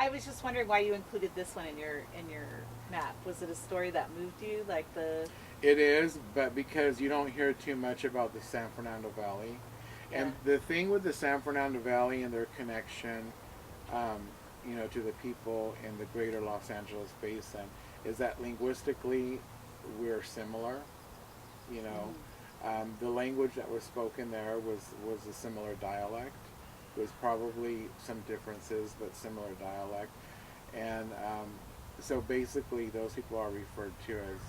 I was just wondering why you included this one in your map. Was it a story that moved you, like the? It is, but because you don't hear too much about the San Fernando Valley. Yeah. And the thing with the San Fernando Valley and their connection, um, to the people in the greater Los Angeles basin is that linguistically we're similar. You know, Mm-hmm. the language that was spoken there was a similar dialect. Was probably some differences, but similar dialect. And so basically, those people are referred to as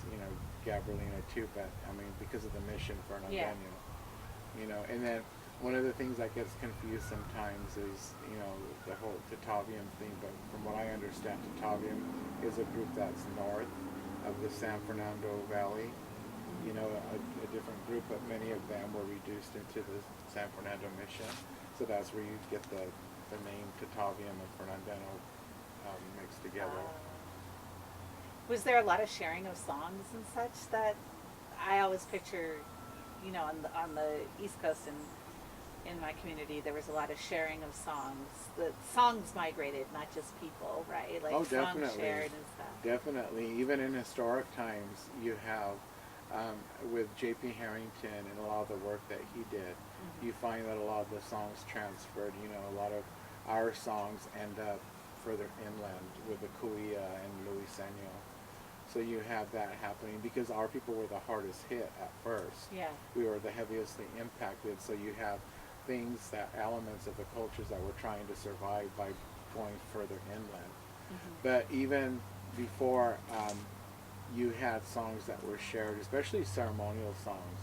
Gabrielino too. But I mean, because of the mission Yeah. Fernandino, and then one of the things that gets confused sometimes is the whole Tataviam thing. But from what I understand, Tataviam is a group that's north of the San Fernando Valley. Mm-hmm. A different group, but many of them were reduced into the San Fernando mission. So that's where you get the name Tataviam and Fernandino mixed together. Was there a lot of sharing of songs and such that I always picture, on the East Coast and in my community, there was a lot of sharing of songs. The songs migrated, not just people, right? Like Oh, songs definitely, shared and stuff. definitely. Even in historic times, you have with J.P. Harrington and a lot of the work that he did, Mm-hmm. you find that a lot of the songs transferred. A lot of our songs end up further inland with the Kuya and Luiseño. So you have that happening because our people were the hardest hit at first. Yeah. We were the heaviestly impacted. So you have things that elements of the cultures that were trying to survive by going further inland. Mm-hmm. But even before, you had songs that were shared, especially ceremonial songs.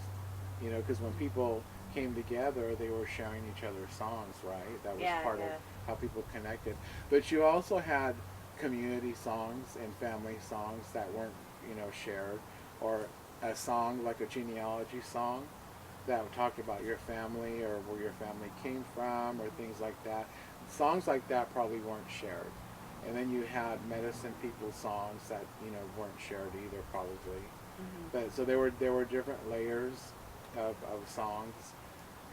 Because when people came together, they were sharing each other's songs, right? That was Yeah, part of yeah. how people connected. But you also had community songs and family songs that weren't, shared, or a song like a genealogy song that talked about your family or where your family came from or things like that. Songs like that probably weren't shared. And then you had medicine people songs that weren't shared either probably. Mm-hmm. But so there were different layers of songs,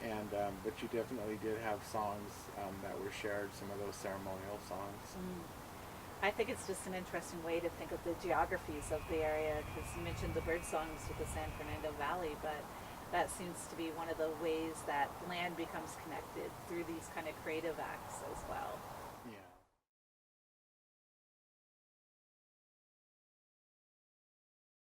and but you definitely did have songs that were shared. Some of those ceremonial songs. Mm. I think it's just an interesting way to think of the geographies of the area because you mentioned the bird songs with the San Fernando Valley, but that seems to be one of the ways that land becomes connected through these kind of creative acts as well.